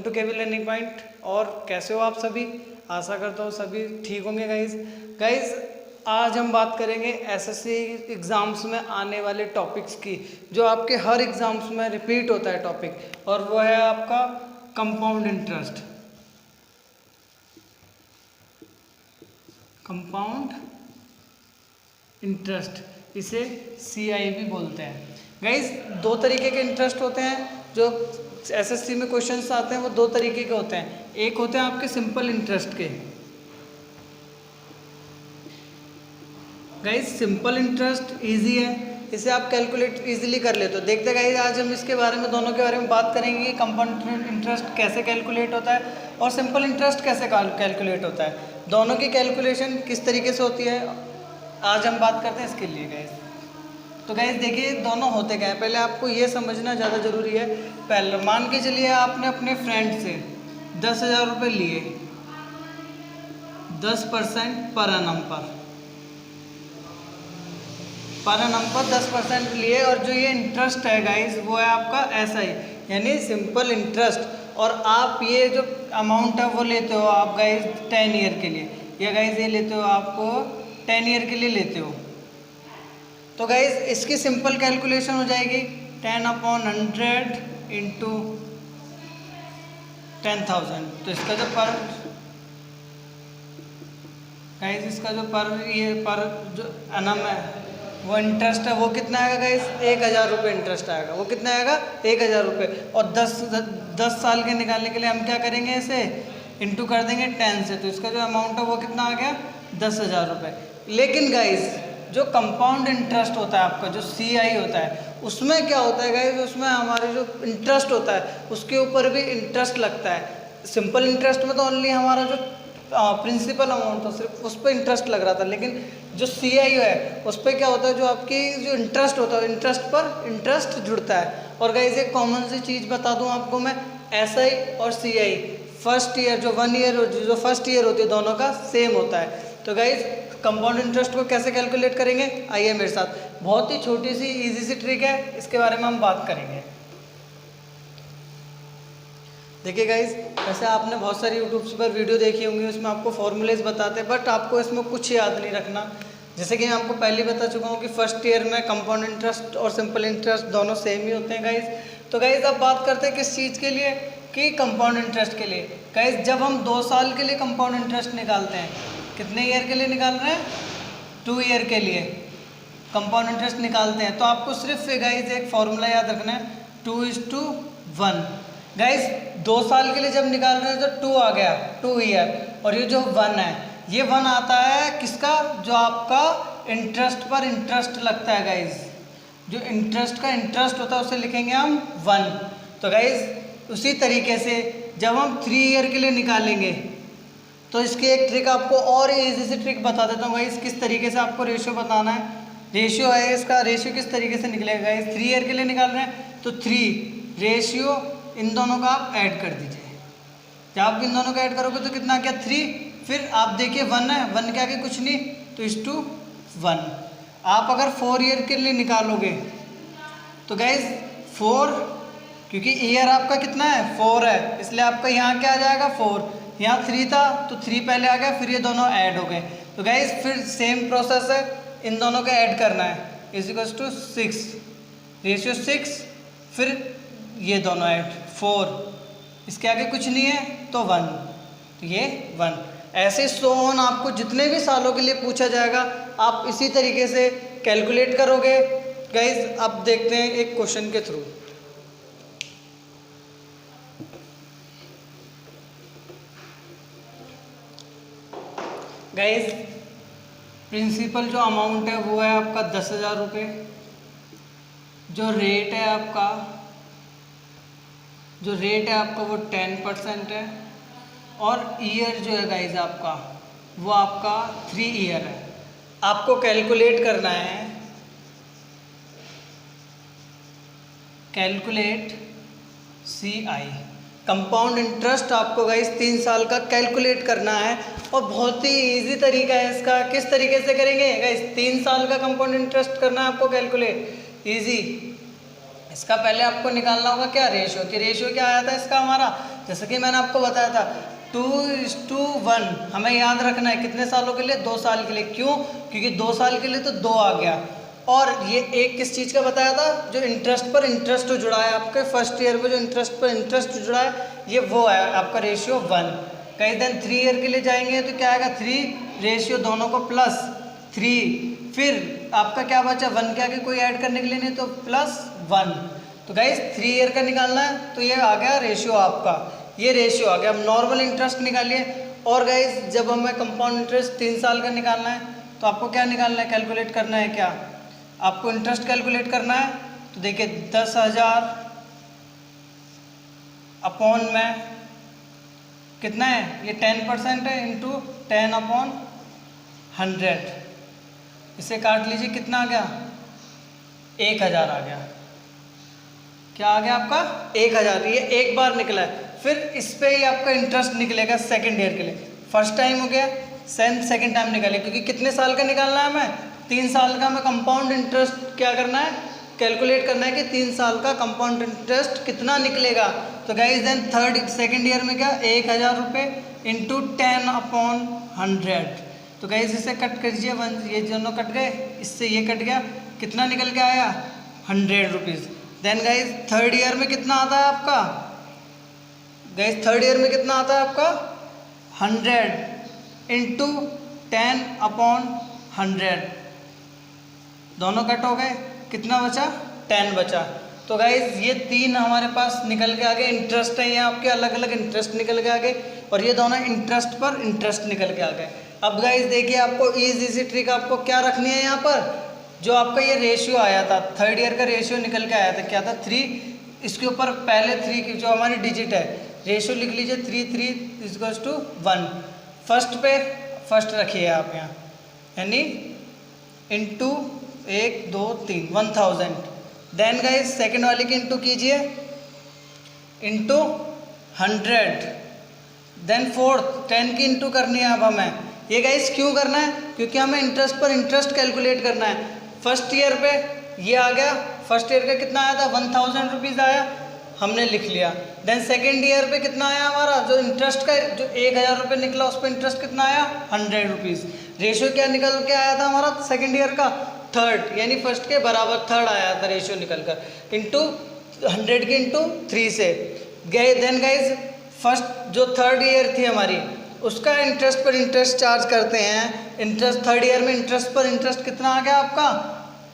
To KV learning point. और कैसे हो आप सभी? आशा करता हूँ सभी ठीक होंगे। गाइज आज हम बात करेंगे एसएससी एग्ज़ाम्स में आने वाले टॉपिक्स की, जो आपके हर एग्ज़ाम्स में रिपीट होता है टॉपिक, और वो है आपका कंपाउंड इंटरेस्ट। कंपाउंड इंटरेस्ट, इसे सीआई भी बोलते हैं। गाइज दो तरीके के इंटरेस्ट होते हैं जो एसएससी में क्वेश्चंस आते हैं, वो दो तरीके के होते हैं। एक होते हैं आपके सिंपल इंटरेस्ट के। गाइज सिंपल इंटरेस्ट इजी है, इसे आप कैलकुलेट इजीली कर लेते हो। देखते गाइज आज हम इसके बारे में, दोनों के बारे में बात करेंगे कि कंपाउंड इंटरेस्ट कैसे कैलकुलेट होता है और सिंपल इंटरेस्ट कैसे कैलकुलेट होता है, दोनों की कैलकुलेशन किस तरीके से होती है, आज हम बात करते हैं इसके लिए। गाइज तो गाइज देखिए दोनों होते क्या है, पहले आपको ये समझना ज़्यादा ज़रूरी है। पहले मान के चलिए आपने अपने फ्रेंड से 10,000 रुपये लिए 10% पर एनम पर 10% लिए, और जो ये इंटरेस्ट है गाइज वो है आपका एसआई यानी सिंपल इंटरेस्ट। और आप ये जो अमाउंट है वो लेते हो आप गाइज 10 ईयर के लिए, या गाइज ये लेते हो आपको 10 ईयर के लिए लेते हो। तो गाइज इसकी सिंपल कैलकुलेशन हो जाएगी 10/100 इंटू 10,000। तो इसका जो पर जो एनम है वो इंटरेस्ट है, वो कितना आएगा गाइज? 1,000 रुपये इंटरेस्ट आएगा। वो कितना आएगा? 1,000 रुपये। और 10 साल के निकालने के लिए हम क्या करेंगे, इसे इंटू कर देंगे 10 से। तो इसका जो अमाउंट है वो कितना आ गया? 10,000 रुपये। लेकिन गाइज जो कंपाउंड इंटरेस्ट होता है आपका, जो सीआई होता है, उसमें क्या होता है गाइज, उसमें हमारे जो इंटरेस्ट होता है उसके ऊपर भी इंटरेस्ट लगता है। सिंपल इंटरेस्ट में तो ओनली हमारा जो प्रिंसिपल अमाउंट था सिर्फ उस पर इंटरेस्ट लग रहा था, लेकिन जो सीआई है उस पर क्या होता है, जो आपकी जो इंटरेस्ट होता है इंटरेस्ट पर इंटरेस्ट जुड़ता है। और गाइज एक कॉमन सी चीज़ बता दूं आपको मैं, एसआई और सीआई फर्स्ट ईयर जो फर्स्ट ईयर होती है दोनों का सेम होता है। तो गाइज कंपाउंड इंटरेस्ट को कैसे कैलकुलेट करेंगे, आइए मेरे साथ। बहुत ही छोटी सी इजी सी ट्रिक है, इसके बारे में हम बात करेंगे। देखिए गाइज वैसे आपने बहुत सारी यूट्यूब्स पर वीडियो देखी होंगी, उसमें आपको फॉर्मूलेज बताते हैं, बट आपको इसमें कुछ याद नहीं रखना। जैसे कि मैं आपको पहले बता चुका हूँ कि फर्स्ट ईयर में कंपाउंड इंटरेस्ट और सिंपल इंटरेस्ट दोनों सेम ही होते हैं गाइज। तो गाइज अब बात करते हैं किस चीज़ के लिए, कि कंपाउंड इंटरेस्ट के लिए। गाइज जब हम 2 साल के लिए कंपाउंड इंटरेस्ट निकालते हैं, कितने ईयर के लिए निकाल रहे हैं? 2 ईयर के लिए कंपाउंड इंटरेस्ट निकालते हैं, तो आपको सिर्फ गाइज एक फॉर्मूला याद रखना है, 2:1। गाइज 2 साल के लिए जब निकाल रहे हैं तो 2 आ गया, 2 ईयर, और ये जो 1 है ये 1 आता है किसका? जो आपका इंटरेस्ट पर इंटरेस्ट लगता है गाइज, जो इंटरेस्ट का इंटरेस्ट होता है उसे लिखेंगे हम 1। तो गाइज उसी तरीके से जब हम 3 ईयर के लिए निकालेंगे, तो इसकी एक ट्रिक आपको और इजी सी ट्रिक बता देता हूँ गाइस, किस तरीके से आपको रेशियो बताना है। रेशियो है इसका, रेशियो किस तरीके से निकलेगा गाइस, 3 ईयर के लिए निकाल रहे हैं तो 3 रेशियो इन दोनों का आप ऐड कर दीजिए। जब आप इन दोनों का ऐड करोगे तो कितना आ गया? 3। फिर आप देखिए 1 है, 1 के आगे कुछ नहीं, तो 1:1। आप अगर 4 ईयर के लिए निकालोगे तो गाइज 4, क्योंकि ईयर आपका कितना है? 4 है, इसलिए आपका यहाँ क्या आ जाएगा? 4। यहाँ 3 था तो 3 पहले आ गया, फिर ये दोनों ऐड हो गए। तो गाइज फिर सेम प्रोसेस है, इन दोनों का ऐड करना है, = 6 रेशियो 6, फिर ये दोनों ऐड 4, इसके आगे कुछ नहीं है तो 1, तो ये 1। ऐसे सो ऑन आपको जितने भी सालों के लिए पूछा जाएगा आप इसी तरीके से कैलकुलेट करोगे। गाइज अब देखते हैं एक क्वेश्चन के थ्रू। गाइज प्रिंसिपल जो अमाउंट है वो है आपका 10,000 रुपये। जो रेट है आपका वो 10% है, और ईयर जो है गाइज आपका वो आपका 3 ईयर है। आपको कैलकुलेट करना है, कैलकुलेट सीआई कंपाउंड इंटरेस्ट आपको गाइस 3 साल का कैलकुलेट करना है, और बहुत ही इजी तरीका है इसका। किस तरीके से करेंगे गाइस? 3 साल का कंपाउंड इंटरेस्ट करना है आपको कैलकुलेट, इजी। इसका पहले आपको निकालना होगा क्या? रेशियो। कि रेशियो क्या आया था इसका हमारा? जैसे कि मैंने आपको बताया था 2:1 हमें याद रखना है कितने सालों के लिए, 2 साल के लिए। क्यों? क्योंकि 2 साल के लिए तो 2 आ गया। और ये एक किस चीज़ का बताया था, जो इंटरेस्ट पर इंटरेस्ट जुड़ा है आपके फर्स्ट ईयर में, जो इंटरेस्ट पर इंटरेस्ट जुड़ा है ये वो है आपका रेशियो 1। कहीं देन 3 ईयर के लिए जाएंगे तो क्या आएगा 3 रेशियो दोनों को +3। फिर आपका क्या बचा 1 के आगे कोई ऐड करने के लिए नहीं तो +1। तो गाइस 3 ईयर का निकालना है तो ये आ गया रेशियो आपका, ये रेशियो आ गया। अब नॉर्मल इंटरेस्ट निकालिए। और गाइस जब हमें कंपाउंड इंटरेस्ट 3 साल का निकालना है तो आपको क्या निकालना है, कैलकुलेट करना है, क्या आपको इंटरेस्ट कैलकुलेट करना है। तो देखिए 10,000 अपॉन में कितना है, ये 10% है, इंटू 10/100। इसे काट लीजिए, कितना आ गया 1,000 आ गया। क्या आ गया आपका 1,000। ये एक बार निकला है। फिर इस पे ही आपका इंटरेस्ट निकलेगा सेकंड ईयर के लिए। फर्स्ट टाइम हो गया, सेकंड टाइम निकालिए, क्योंकि कितने साल का निकालना है हमें, 3 साल का। हमें कंपाउंड इंटरेस्ट क्या करना है, कैलकुलेट करना है कि 3 साल का कंपाउंड इंटरेस्ट कितना निकलेगा। तो गाइस देन सेकंड ईयर में क्या 1,000 रुपये इंटू 10/100। तो गाइस इसे कट कर दीजिए, ये दोनों कट गए, इससे ये कट गया, कितना निकल के आया 100 rupees. Then guys third year में कितना आता है आपका, गाइस थर्ड ईयर में कितना आता है आपका 100 इंटू 10/100। दोनों कट हो गए, कितना बचा 10 बचा। तो गाइज ये 3 हमारे पास निकल के आ गए, इंटरेस्ट है ये आपके, अलग अलग इंटरेस्ट निकल के आ गए, और ये दोनों इंटरेस्ट पर इंटरेस्ट निकल के आ गए। अब गाइज देखिए आपको इजी सी ट्रिक आपको क्या रखनी है यहाँ पर, जो आपका ये रेशियो आया था थर्ड ईयर का रेशियो निकल के आया था, क्या था 3, इसके ऊपर पहले 3 की जो हमारी डिजिट है रेशियो लिख लीजिए 3 1। फर्स्ट रखिए आप यहाँ, यानी इंटू 1 2 3 1000। देन गाइज सेकेंड वाले की इंटू कीजिए इंटू 100। देन फोर्थ 10 की इंटू करनी है अब हमें। ये गाइज क्यों करना है, क्योंकि हमें इंटरेस्ट पर इंटरेस्ट कैलकुलेट करना है। फर्स्ट ईयर पे ये आ गया, फर्स्ट ईयर का कितना आया था 1000 रुपीज़ आया, हमने लिख लिया। देन सेकेंड ईयर पे कितना आया हमारा, जो इंटरेस्ट का जो 1000 रुपये निकला उस पर इंटरेस्ट कितना आया 100 रुपीज़। रेशियो क्या निकल के आया था हमारा सेकेंड ईयर का थर्ड, यानी फर्स्ट के बराबर थर्ड आया था रेशियो निकल कर, इंटू 100 की इंटू 3 से गए। देन गाइज फर्स्ट जो थर्ड ईयर थी हमारी उसका इंटरेस्ट पर इंटरेस्ट चार्ज करते हैं। इंटरेस्ट थर्ड ईयर में इंटरेस्ट पर इंटरेस्ट कितना आ गया आपका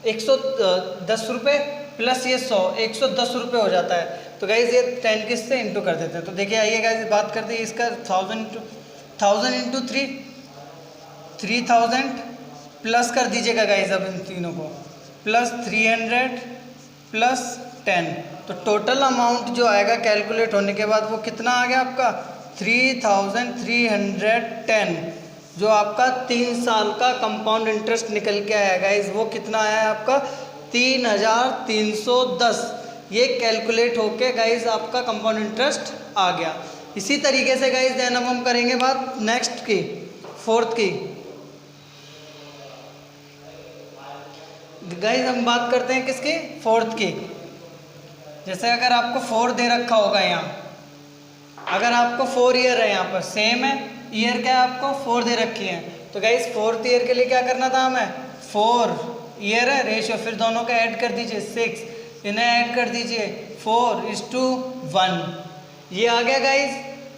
110 रुपये प्लस ये 100, 110 रुपये हो जाता है। तो गाइज ये 10 किस से इंटू कर देते हैं। तो देखिए आइए गाइज बात करते हैं इसका 1000 इंटू 3 3000 प्लस कर दीजिएगा गाइज अब इन तीनों को, प्लस 300 प्लस 10। तो टोटल अमाउंट जो आएगा कैलकुलेट होने के बाद वो कितना आ गया आपका 3310, जो आपका 3 साल का कंपाउंड इंटरेस्ट निकल के आया गाइज, वो कितना आया है आपका 3310। ये कैलकुलेट होके गाइज आपका कंपाउंड इंटरेस्ट आ गया। इसी तरीके से गाइज देन अब हम करेंगे बात नेक्स्ट की, फोर्थ की। गाइज हम बात करते हैं किसकी, फोर्थ की। जैसे अगर आपको 4 दे रखा होगा यहाँ, अगर आपको 4 ईयर है यहाँ पर सेम है, ईयर क्या है आपको 4 दे रखी है। तो गाइज फोर्थ ईयर के लिए क्या करना था हमें, 4 ईयर है रेशियो, फिर दोनों का ऐड कर दीजिए 6, इन्हें ऐड कर दीजिए 4:1, ये आ गया गाइज।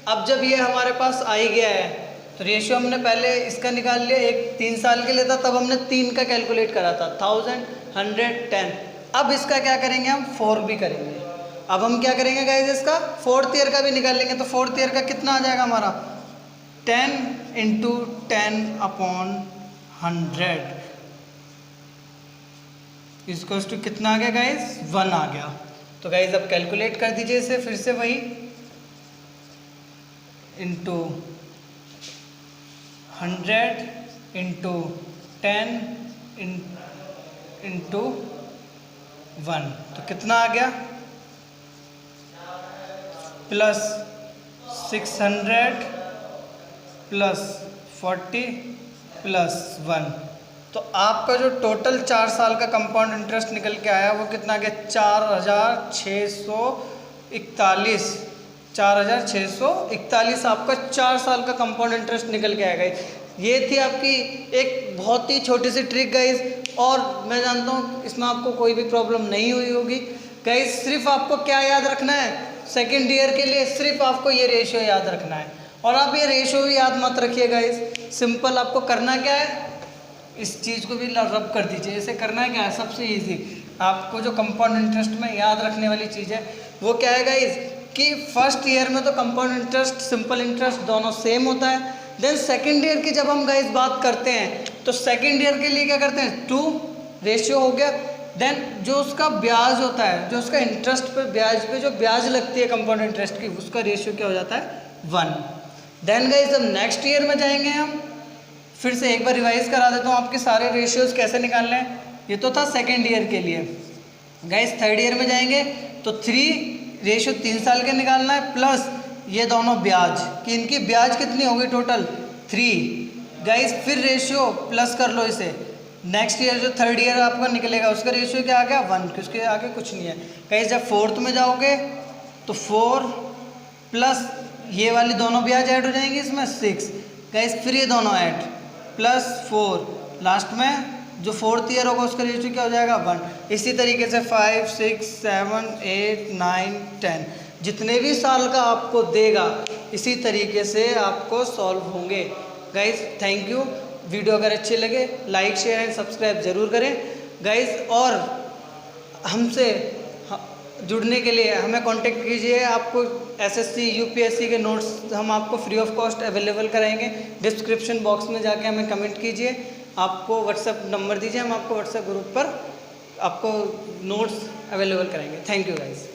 अब जब ये हमारे पास आ ही गया है तो रेशियो हमने पहले इसका निकाल लिया, एक 3 साल के लिए था तब हमने 3 का कैलकुलेट करा था 1000 100 10। अब इसका क्या करेंगे हम 4 भी करेंगे। अब हम क्या करेंगे गाइज, इसका फोर्थ ईयर का भी निकाल लेंगे। तो फोर्थ ईयर का कितना आ जाएगा हमारा 10 इंटू 10/100 इसको टू कितना आ गया गाइज 1 आ गया। तो गाइज अब कैलकुलेट कर दीजिए इसे फिर से वही, इंटू 100 इंटू 10 इंटू 1, तो कितना आ गया प्लस 600 प्लस 40 प्लस 1। तो आपका जो टोटल 4 साल का कंपाउंड इंटरेस्ट निकल के आया वो कितना आ गया 4641 4641 आपका 4 साल का कंपाउंड इंटरेस्ट निकल के आएगा। ये थी आपकी एक बहुत ही छोटी सी ट्रिक गाइज, और मैं जानता हूँ इसमें आपको कोई भी प्रॉब्लम नहीं हुई होगी गाइज। सिर्फ आपको क्या याद रखना है, सेकेंड ईयर के लिए सिर्फ आपको ये रेशियो याद रखना है, और आप ये रेशियो भी याद मत रखिए गाइज। सिंपल आपको करना क्या है, इस चीज़ को भी रब कर दीजिए। इसे करना है क्या है, सबसे ईजी आपको जो कंपाउंड इंटरेस्ट में याद रखने वाली चीज़ है वो क्या है गाइज, कि फर्स्ट ईयर में तो कंपाउंड इंटरेस्ट सिंपल इंटरेस्ट दोनों सेम होता है। देन सेकेंड ईयर की जब हम गाइज बात करते हैं तो सेकेंड ईयर के लिए क्या करते हैं, 2 रेशियो हो गया। देन जो उसका ब्याज होता है, जो उसका इंटरेस्ट पे ब्याज पे जो ब्याज लगती है कंपाउंड इंटरेस्ट की, उसका रेशियो क्या हो जाता है, 1। देन गाइज जब नेक्स्ट ईयर में जाएंगे हम, फिर से एक बार रिवाइज करा देता हूँ आपके सारे रेशियोज कैसे निकालने हैं। ये तो था सेकेंड ईयर के लिए गाइज। थर्ड ईयर में जाएंगे तो 3 रेशियो 3 साल के निकालना है, प्लस ये दोनों ब्याज कि इनकी ब्याज कितनी होगी टोटल 3 गाइज। फिर रेशियो प्लस कर लो इसे, नेक्स्ट ईयर जो थर्ड ईयर आपका निकलेगा उसका रेशियो क्या आ गया 1, उसके आगे कुछ नहीं है गाइज। जब फोर्थ में जाओगे तो 4 प्लस ये वाली दोनों ब्याज ऐड हो जाएंगे इसमें 6 गाइज। फिर ये दोनों ऐड प्लस 4, लास्ट में जो फोर्थ ईयर होगा उसका रेशियो क्या हो जाएगा 1। इसी तरीके से 5, 6, 7, 8, 9, 10 जितने भी साल का आपको देगा इसी तरीके से आपको सॉल्व होंगे गाइज। Thank you. वीडियो अगर अच्छे लगे लाइक शेयर एंड सब्सक्राइब ज़रूर करें गाइज, और हमसे जुड़ने के लिए हमें कांटेक्ट कीजिए। आपको एसएससी यूपीएससी के नोट्स हम आपको फ्री ऑफ कॉस्ट अवेलेबल कराएंगे। डिस्क्रिप्शन बॉक्स में जाके हमें कमेंट कीजिए, आपको व्हाट्सएप नंबर दीजिए, हम आपको व्हाट्सएप ग्रुप पर आपको नोट्स अवेलेबल कराएंगे। Thank you guys.